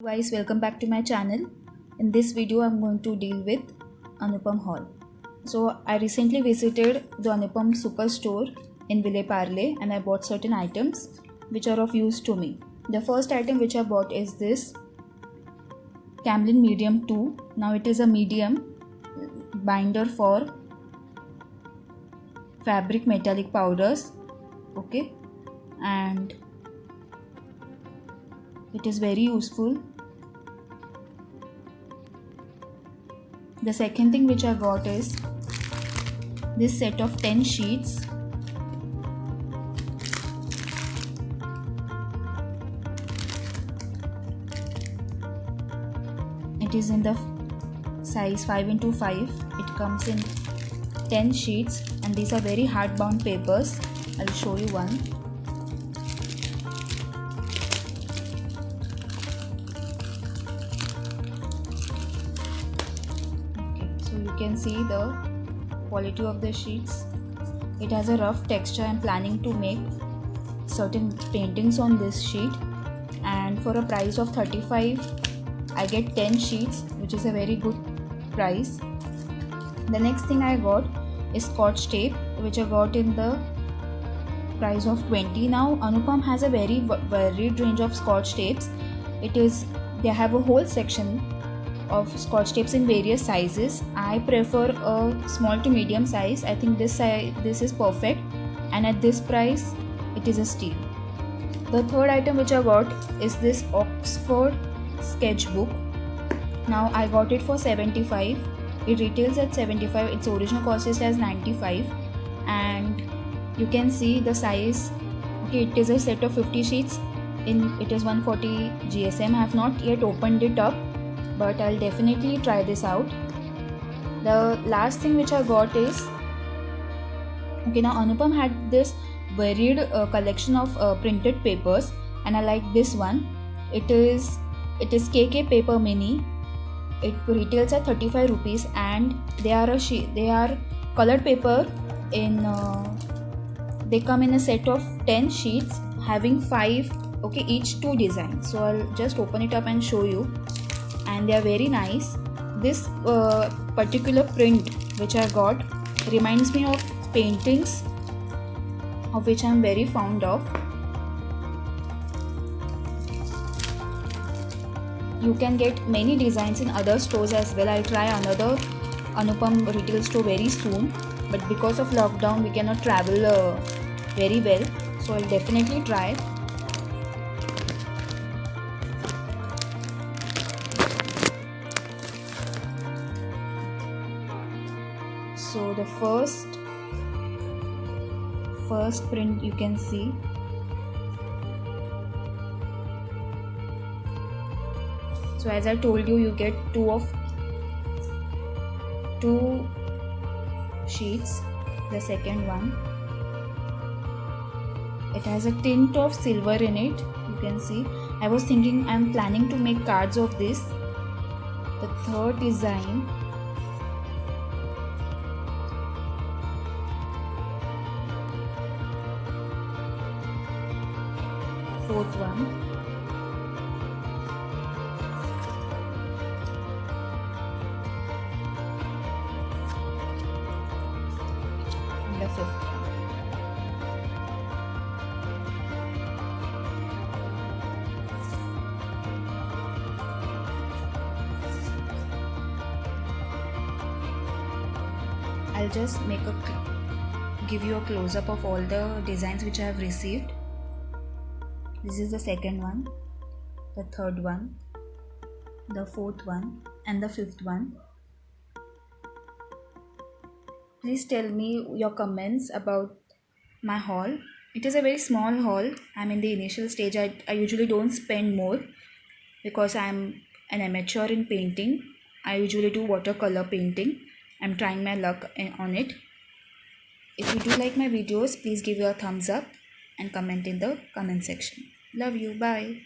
Guys, welcome back to my channel. In this video I'm going to deal with Anupam Hall. So I recently visited the Anupam superstore in Ville Parle and I bought certain items which are of use to me. The first item which I bought is this Camlin Medium 2. Now it is a medium binder for fabric metallic powders. Okay, and it is very useful. The second thing which I got is this set of 10 sheets. It is in the size 5x5. It comes in 10 sheets and these are very hard bound papers. I'll show you one. You can see the quality of the sheets. It has a rough texture. I'm planning to make certain paintings on this sheet, and for a price of 35 I get 10 sheets, which is a very good price. The next thing I got is scotch tape, which I got in the price of 20. Now Anupam has a very varied range of scotch tapes. They have a whole section of scotch tapes in various sizes. I prefer a small to medium size. I think this is perfect, and at this price it is a steal. The third item which I got is this Oxford sketchbook. Now I got it for 75. It retails at 75. Its original cost is as 95, and you can see the size. Okay, it is a set of 50 sheets. It is 140 GSM. I have not yet opened it up, but I'll definitely try this out. The last thing which I got is, now Anupam had this varied collection of printed papers, and I like this one. It is KK Paper Mini. It retails at 35 rupees, and they are colored paper in. They come in a set of 10 sheets having 5. Each 2 designs. So I'll just open it up and show you. And they are very nice. This particular print which I got reminds me of paintings of which I am very fond of. You can get many designs in other stores as well. I'll try another Anupam retail store very soon, but because of lockdown we cannot travel very well, so I'll definitely try. So the first print you can see. So as I told you, you get two sheets. The second one, it has a tint of silver in it. You can see. I was thinking I'm planning to make cards of this. The third design, fourth one, and the fifth one. I'll just give you a close-up of all the designs which I have received. This is the second one, the third one, the fourth one, and the fifth one. Please tell me your comments about my haul. It is a very small haul. I'm in the initial stage. I usually don't spend more because I'm an amateur in painting. I usually do watercolor painting. I'm trying my luck on it. If you do like my videos, please give your thumbs up and comment in the comment section. Love you. Bye.